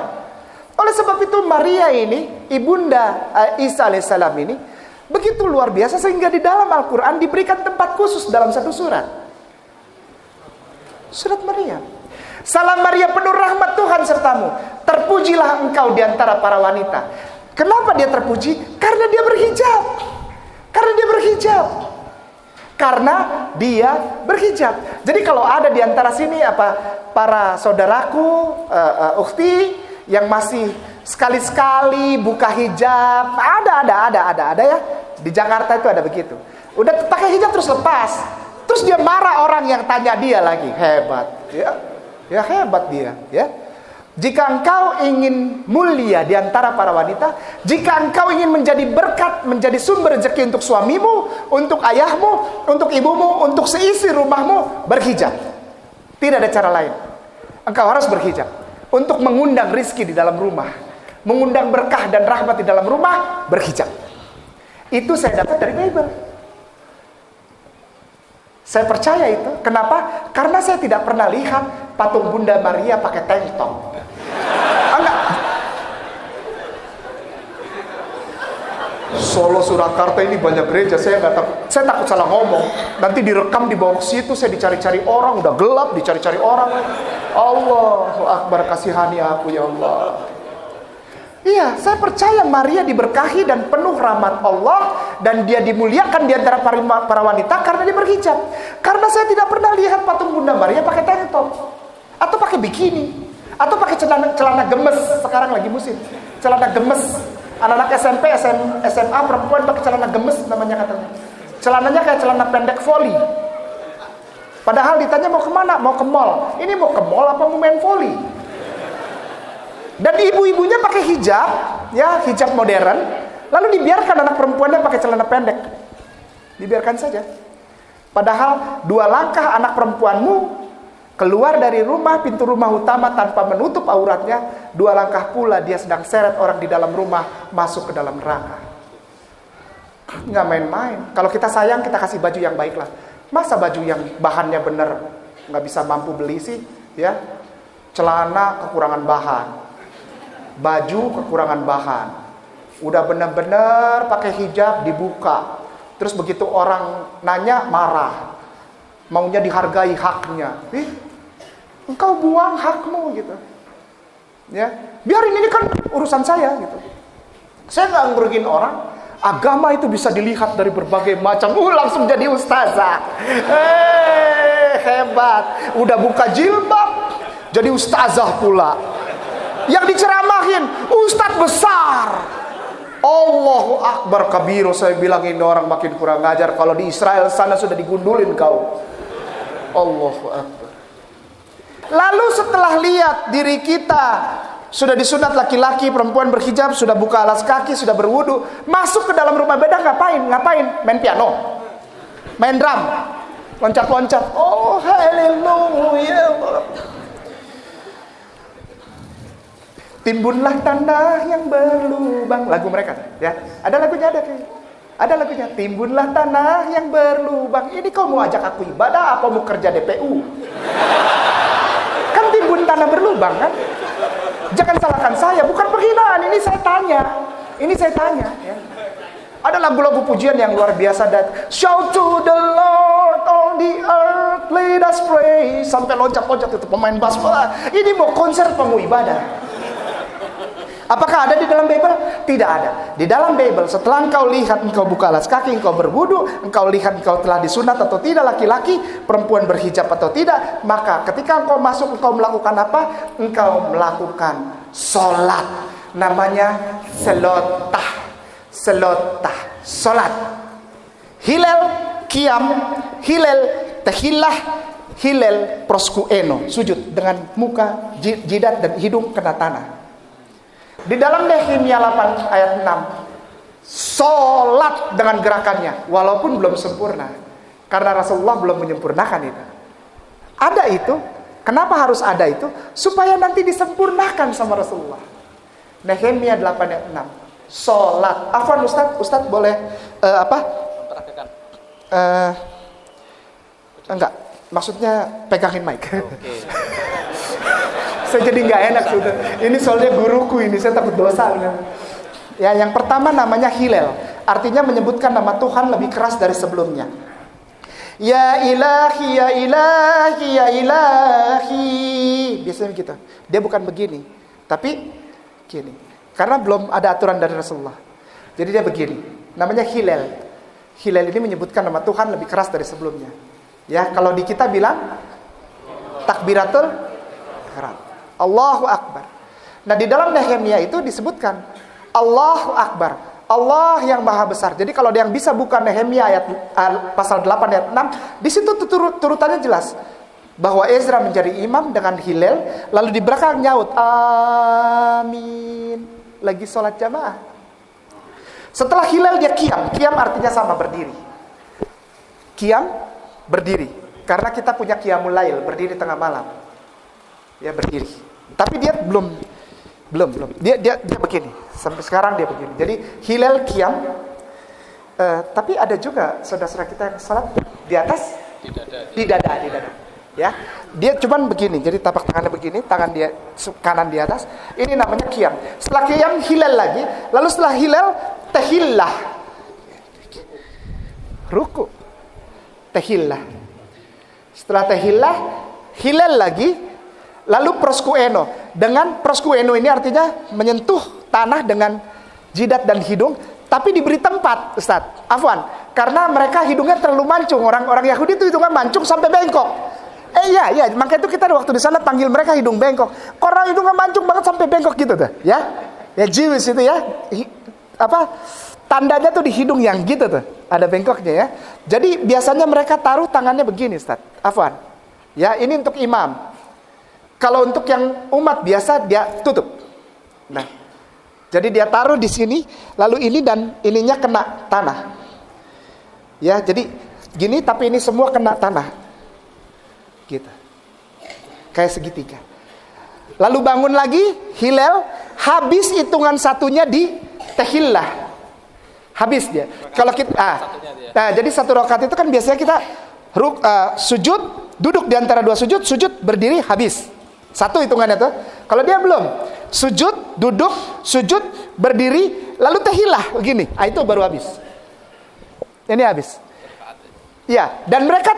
Oleh sebab itu Maria ini, ibunda Isa alaihissalam ini, begitu luar biasa sehingga di dalam Al-Quran diberikan tempat khusus dalam satu surat. Surat Maria. Salam Maria penuh rahmat Tuhan sertamu. Terpujilah engkau di antara para wanita. Kenapa dia terpuji? Karena dia berhijab. Karena dia berhijab. Karena dia berhijab. Jadi kalau ada di antara sini para saudaraku, ukhti yang masih sekali-sekali buka hijab, ada ya. Di Jakarta itu ada begitu. Udah pakai hijab terus lepas. Terus dia marah orang yang tanya dia lagi. Hebat, ya. Ya hebat dia, ya. Jika engkau ingin mulia di antara para wanita, jika engkau ingin menjadi berkat, menjadi sumber rezeki untuk suamimu, untuk ayahmu, untuk ibumu, untuk seisi rumahmu, berhijab. Tidak ada cara lain. Engkau harus berhijab untuk mengundang rizki di dalam rumah, mengundang berkah dan rahmat di dalam rumah, berhijab. Itu saya dapat dari Bible. Saya percaya itu. Kenapa? Karena saya tidak pernah lihat patung Bunda Maria pakai tank top. Enggak. Solo Surakarta ini banyak gereja. Saya takut salah ngomong. Nanti direkam di bawah situ, saya dicari-cari orang, udah gelap dicari-cari orang. Allahu Akbar, kasihani aku ya Allah. Iya, saya percaya Maria diberkahi dan penuh rahmat Allah, dan dia dimuliakan di antara para wanita karena dia berhijab. Karena saya tidak pernah lihat patung Bunda Maria pakai tank top atau pakai bikini atau pakai celana gemes. Sekarang lagi musim celana gemes. Anak-anak SMP, SMA perempuan pakai celana gemes namanya katanya. Celananya kayak celana pendek voli. Padahal ditanya mau kemana? Mau ke mall. Ini mau ke mall apa mau main voli? Dan ibu-ibunya pakai hijab, ya hijab modern, lalu dibiarkan anak perempuannya pakai celana pendek, dibiarkan saja. Padahal 2 langkah anak perempuanmu keluar dari rumah, pintu rumah utama tanpa menutup auratnya, 2 langkah pula dia sedang seret orang di dalam rumah masuk ke dalam neraka. Nggak main-main. Kalau kita sayang, kita kasih baju yang baik lah. Masa baju yang bahannya bener nggak bisa mampu beli sih, ya? Celana kekurangan bahan, baju kekurangan bahan, udah bener-bener pakai hijab dibuka, terus begitu orang nanya marah, maunya dihargai haknya. Engkau buang hakmu gitu, ya biarin ini kan urusan saya gitu. Saya nggak ngerugiin orang. Agama itu bisa dilihat dari berbagai macam. Langsung jadi ustazah. Hebat. Udah buka jilbab, jadi ustazah pula. Yang diceramahin ustadz besar. Allahu Akbar kabiru. Saya bilang ini orang makin kurang ngajar. Kalau di Israel sana sudah digundulin kau. Allahu Akbar. Lalu setelah lihat diri kita sudah disunat laki-laki, perempuan berhijab, sudah buka alas kaki, sudah berwudu, masuk ke dalam rumah beda ngapain? Main piano, main drum, loncat-loncat. Oh haleluya. Timbunlah tanah yang berlubang, lagu mereka ya. Ada lagunya, ada lagunya. Timbunlah tanah yang berlubang. Ini kau mau ajak aku ibadah apa mau kerja DPU? Kan timbun tanah berlubang kan? Jangan salahkan saya, bukan penghinaan. Ini saya tanya ya. Ada lagu-lagu pujian yang luar biasa, dan shout to the Lord on the earth, let us pray. Sampai loncat-loncat itu pemain bass. Ini mau konser pemuh ibadah. Apakah ada di dalam Bible? Tidak ada. Di dalam Bible, setelah engkau lihat, engkau buka alas kaki, engkau berwudu, engkau lihat engkau telah disunat atau tidak laki-laki, perempuan berhijab atau tidak, maka ketika engkau masuk, engkau melakukan apa? Engkau melakukan sholat. Namanya selotah, sholat. Hilal qiyam, hilal tahillah, hilal proskueno, sujud dengan muka, jidat dan hidung kena tanah. Di dalam Nehemia 8 ayat 6, sholat dengan gerakannya, walaupun belum sempurna, karena Rasulullah belum menyempurnakan itu. Ada itu, kenapa harus ada itu? Supaya nanti disempurnakan sama Rasulullah. Nehemia 8 ayat 6, sholat. Afwan Ustadz boleh Perhatikan. Enggak, maksudnya pegangin mic. Oke. Saya jadi nggak enak sudah. Ini soalnya guruku ini, saya takut dosa. Ya, yang pertama namanya Hilal, artinya menyebutkan nama Tuhan lebih keras dari sebelumnya. Ya ilahi, ya ilahi, ya ilahi. Biasanya gitu. Dia bukan begini. Tapi gini, karena belum ada aturan dari Rasulullah. Jadi dia begini, namanya hilal. Hilal ini menyebutkan nama Tuhan lebih keras dari sebelumnya. Ya, kalau di kita bilang takbiratul ihram. Allahu Akbar. Nah, di dalam Nehemia itu disebutkan Allahu Akbar, Allah yang maha besar. Jadi kalau ada yang bisa buka Nehemia ayat pasal 8 ayat 6, di situ turutannya jelas bahwa Ezra menjadi imam dengan hilal, lalu di belakang nyaut amin, lagi sholat jamaah. Setelah hilal dia qiyam. Qiyam artinya sama, berdiri. Qiyam, berdiri. Karena kita punya qiyamul lail, berdiri tengah malam. Ya, berdiri. Tapi dia belum. Dia begini. Sampai sekarang dia begini. Jadi hilal qiyam. Tapi ada juga saudara-saudara kita yang salat di atas di dada. Ya. Dia cuman begini. Jadi tapak tangannya begini, tangan dia kanan di atas. Ini namanya qiyam. Setelah qiyam hilal lagi, lalu setelah hilal tahillah. Ruku. Tahillah. Setelah tahillah hilal lagi, lalu proskueno. Dengan proskueno ini artinya menyentuh tanah dengan jidat dan hidung, tapi diberi tempat, Ustaz. Afwan, karena mereka hidungnya terlalu mancung. Orang Yahudi itu hidungnya mancung sampai bengkok. Iya, makanya itu kita waktu di sana panggil mereka hidung bengkok. Orang hidungnya mancung banget sampai bengkok gitu tuh, ya. Ya Jewish itu ya. Tandanya tuh di hidung yang gitu tuh, ada bengkoknya ya. Jadi biasanya mereka taruh tangannya begini, Ustaz. Afwan. Ya, ini untuk imam. Kalau untuk yang umat biasa dia tutup. Nah, jadi dia taruh di sini, lalu ini dan ininya kena tanah. Ya, jadi gini tapi ini semua kena tanah. Gitu. Kayak segitiga. Lalu bangun lagi, hilal, habis hitungan satunya di tahillah. Habis dia. Kalau kita nah, jadi satu rakaat itu kan biasanya kita sujud, duduk di antara dua sujud, berdiri, habis. Satu hitungannya tuh. Kalau dia belum, sujud, duduk, sujud, berdiri, lalu tahillah begini. Itu baru habis. Ini habis. Ya, dan mereka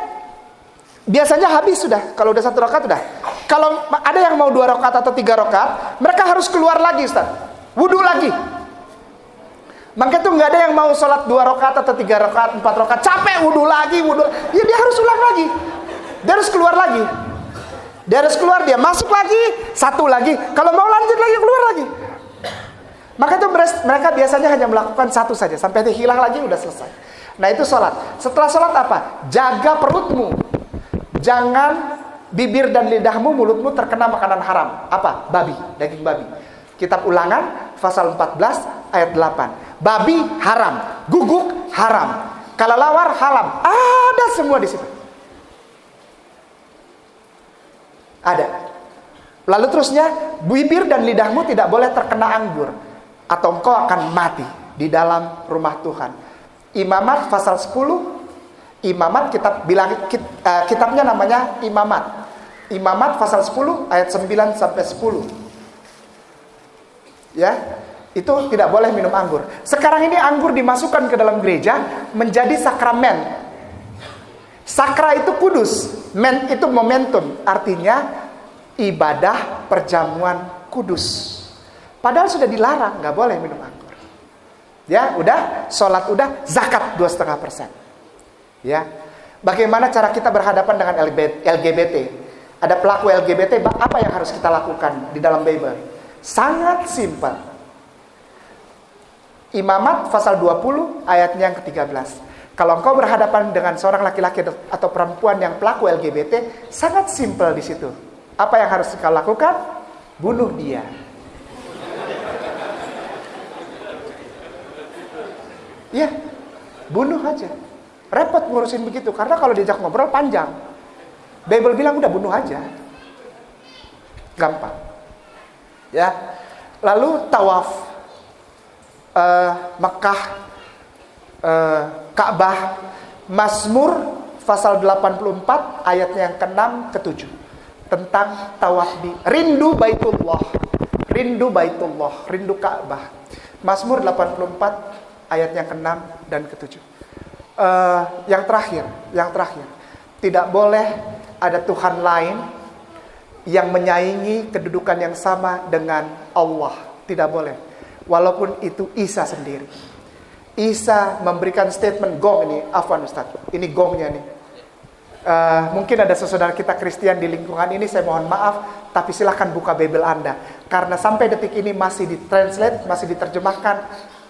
biasanya habis sudah. Kalau udah satu rakaat sudah. Kalau ada yang mau 2 rakaat atau 3 rakaat, mereka harus keluar lagi, Ustaz. Wudu lagi. Maka itu nggak ada yang mau sholat 2 rakaat atau 3 rakaat, 4 rakaat, capek wudu lagi. Ya dia harus ulang lagi. Dia harus keluar lagi. Dia harus keluar, dia masuk lagi, satu lagi. Kalau mau lanjut lagi, keluar lagi. Maka itu mereka biasanya hanya melakukan satu saja. Sampai dia hilang lagi, udah selesai. Nah itu sholat. Setelah sholat apa? Jaga perutmu. Jangan bibir dan lidahmu, mulutmu terkena makanan haram. Apa? Babi, daging babi. Kitab Ulangan, pasal 14, ayat 8. Babi haram, guguk haram, kelelawar haram. Ada semua di situ. Ada. Lalu terusnya, bibir dan lidahmu tidak boleh terkena anggur, atau engkau akan mati di dalam rumah Tuhan. Imamat pasal 10. Imamat kitabnya namanya Imamat. Imamat pasal 10 ayat 9 sampai 10. Ya, itu tidak boleh minum anggur. Sekarang ini anggur dimasukkan ke dalam gereja menjadi sakramen. Sakra itu kudus, men itu momentum, artinya ibadah perjamuan kudus. Padahal sudah dilarang, nggak boleh minum anggur. Ya, udah, sholat udah, zakat 2,5%. Ya, bagaimana cara kita berhadapan dengan LGBT? Ada pelaku LGBT, apa yang harus kita lakukan di dalam Bible? Sangat simpel. Imamat pasal 20 ayatnya yang ke-13. Kalau engkau berhadapan dengan seorang laki-laki atau perempuan yang pelaku LGBT, sangat simpel di situ. Apa yang harus kau lakukan? Bunuh dia. Ya, bunuh aja. Repot ngurusin begitu, karena kalau diajak ngobrol panjang. Bible bilang udah bunuh aja. Gampang. Ya. Lalu tawaf Mekah, Ka'bah, Mazmur pasal 84 ayatnya yang ke-6 ke-7 tentang tawaf di rindu Baitullah, rindu Ka'bah. Mazmur 84 ayat yang ke-6 dan ke-7. Yang terakhir, tidak boleh ada Tuhan lain yang menyaingi kedudukan yang sama dengan Allah. Tidak boleh. Walaupun itu Isa sendiri. Isa memberikan statement gong ini. Afwan Ustaz, ini gongnya nih. Mungkin ada saudara kita Kristen di lingkungan ini, saya mohon maaf, tapi silahkan buka Bible Anda. Karena sampai detik ini masih ditranslate, masih diterjemahkan.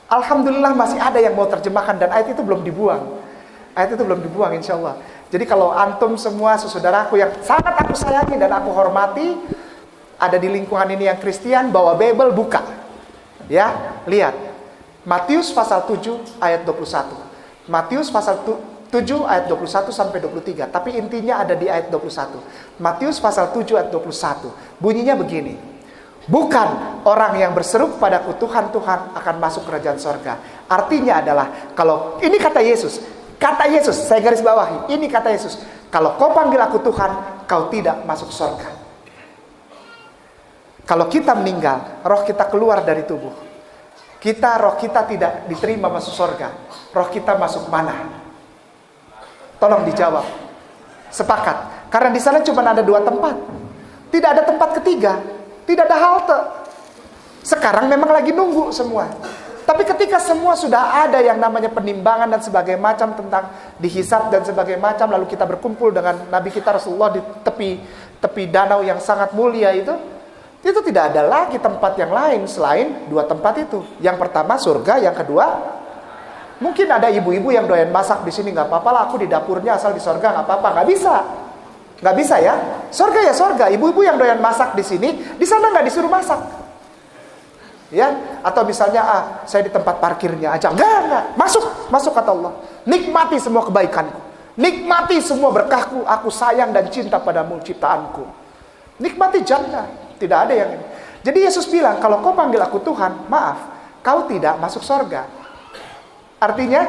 Alhamdulillah masih ada yang mau terjemahkan dan ayat itu belum dibuang. Ayat itu belum dibuang insya Allah. Jadi kalau antum semua saudaraku yang sangat aku sayangi dan aku hormati, ada di lingkungan ini yang Kristen, bawa Bible, buka. Ya, lihat. Matius pasal 7 ayat 21. Matius pasal 7 ayat 21 sampai 23. Tapi intinya ada di ayat 21. Matius pasal 7 ayat 21. Bunyinya begini. Bukan orang yang berseru kepadaku Tuhan, Tuhan akan masuk kerajaan sorga. Artinya adalah, kalau ini kata Yesus, saya garis bawahi, ini kata Yesus, kalau kau panggil aku Tuhan, kau tidak masuk sorga. Kalau kita meninggal, roh kita keluar dari tubuh. Roh kita tidak diterima masuk sorga. Roh kita masuk mana? Tolong dijawab. Sepakat. Karena di sana cuma ada 2 tempat. Tidak ada tempat ketiga. Tidak ada halte. Sekarang memang lagi nunggu semua. Tapi ketika semua sudah ada yang namanya penimbangan dan sebagainya macam tentang dihisab dan sebagainya macam, lalu kita berkumpul dengan Nabi kita Rasulullah di tepi danau yang sangat mulia itu tidak ada lagi tempat yang lain selain 2 tempat itu. Yang pertama surga, yang kedua mungkin ada ibu-ibu yang doyan masak di sini, nggak apa-apa lah, aku di dapurnya asal di sorga nggak apa-apa. Nggak bisa ya. Sorga ya sorga. Ibu-ibu yang doyan masak di sini, di sana nggak disuruh masak. Ya, atau misalnya saya di tempat parkirnya aja. Enggak. Masuk kata Allah. Nikmati semua kebaikanku. Nikmati semua berkahku. Aku sayang dan cinta padamu ciptaanku. Nikmati jannah. Tidak ada yang ini. Jadi Yesus bilang, kalau kau panggil aku Tuhan, maaf, kau tidak masuk sorga. Artinya,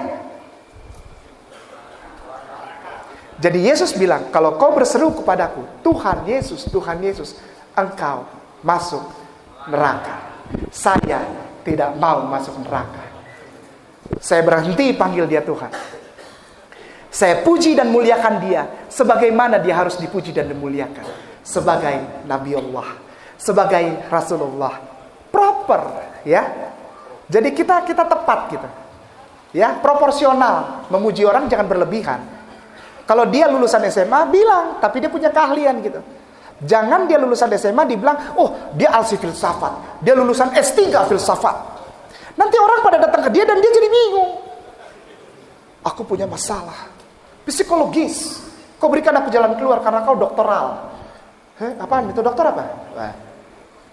jadi Yesus bilang, kalau kau berseru kepadaku, Tuhan Yesus, engkau masuk neraka. Saya tidak mau masuk neraka. Saya berhenti panggil dia Tuhan. Saya puji dan muliakan dia sebagaimana dia harus dipuji dan dimuliakan. Sebagai Nabi Allah, sebagai Rasulullah. Proper, ya. Jadi kita tepat gitu. Ya, proporsional. Memuji orang jangan berlebihan. Kalau dia lulusan SMA, bilang, tapi dia punya keahlian gitu. Jangan dia lulusan SMA dibilang, oh dia alsi filsafat, dia lulusan S3 filsafat. Nanti orang pada datang ke dia dan dia jadi bingung. Aku punya masalah psikologis. Kau berikan aku jalan keluar karena kau doktoral. Apaan itu dokter apa?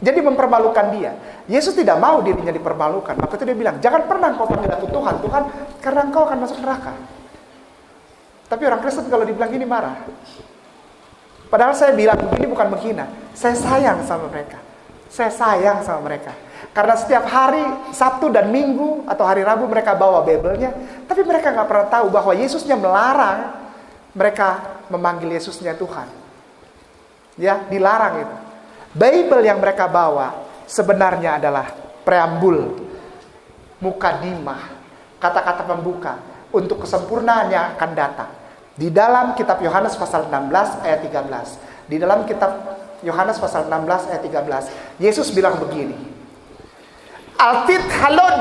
Jadi mempermalukan dia. Yesus tidak mau dirinya dipermalukan. Maka itu dia bilang, jangan pernah kau panggil aku Tuhan, karena engkau akan masuk neraka. Tapi orang Kristen kalau dibilang gini marah. Padahal saya bilang begini bukan menghina. Saya sayang sama mereka. Karena setiap hari Sabtu dan Minggu atau hari Rabu mereka bawa Bible-nya, tapi mereka nggak pernah tahu bahwa Yesusnya melarang mereka memanggil Yesusnya Tuhan. Ya, dilarang itu. Bible yang mereka bawa sebenarnya adalah preambul, mukadimah, kata-kata pembuka untuk kesempurnaan yang akan datang. Di dalam kitab Yohanes pasal 16 ayat 13. Di dalam kitab Yohanes pasal 16 ayat 13. Yesus bilang begini. Altit halon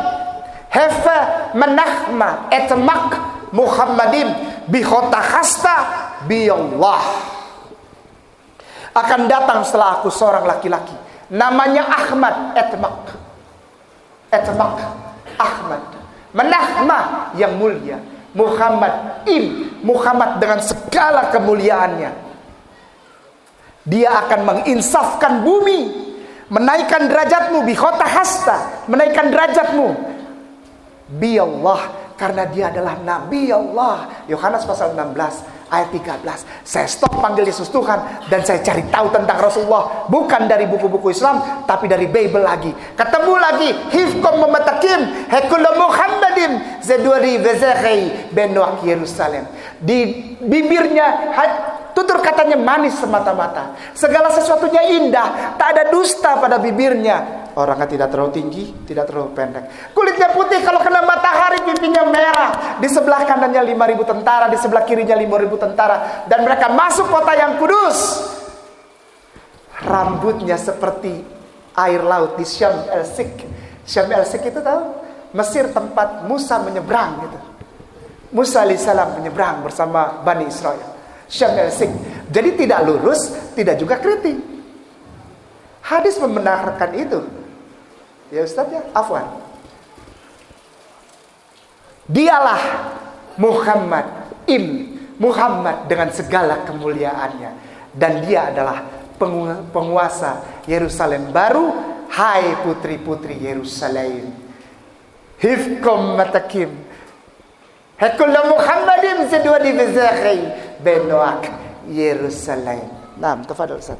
hefe menahma etmak Muhammadin bihotakhasta biyallah. Akan datang setelah aku seorang laki-laki. Namanya Ahmad etmak. Ahmad. Menahma yang mulia. Muhammad dengan segala kemuliaannya. Dia akan menginsafkan bumi, menaikkan derajatmu bikhotahasta, menaikkan derajatmu bi Allah, karena dia adalah Nabi Allah. Yohanes pasal 16 ayat 13. Saya stop panggil Yesus Tuhan dan saya cari tahu tentang Rasulullah, bukan dari buku-buku Islam tapi dari Bible lagi. Ketemu lagi hifkom mematakim hekul Muhammadin zeduri vezekhi benwak Yerusalem. Di bibirnya tutur katanya manis semata-mata, segala sesuatunya indah, tak ada dusta pada bibirnya. Orangnya tidak terlalu tinggi, tidak terlalu pendek. Kulitnya putih, kalau kena matahari pipinya merah. Di sebelah kanannya 5.000 tentara, di sebelah kirinya 5.000 tentara. Dan mereka masuk kota yang kudus. rambutnya seperti air laut di Syam el-Sik. Syam el-Sik itu tahu? Mesir tempat Musa menyeberang gitu. Musa alaihissalam menyeberang bersama Bani Israel. Syam el-Sik. Jadi tidak lurus, tidak juga keriting. Hadis membenarkan itu. Ya Ustaz ya, afwan. Dialah Muhammad dengan segala kemuliaannya, dan dia adalah penguasa Yerusalem baru. Hai putri-putri Yerusalem, hifkum matakim hakulla Muhammadim sedua di bezakhi benoak Yerusalem. Nah, tafadhol Ustaz.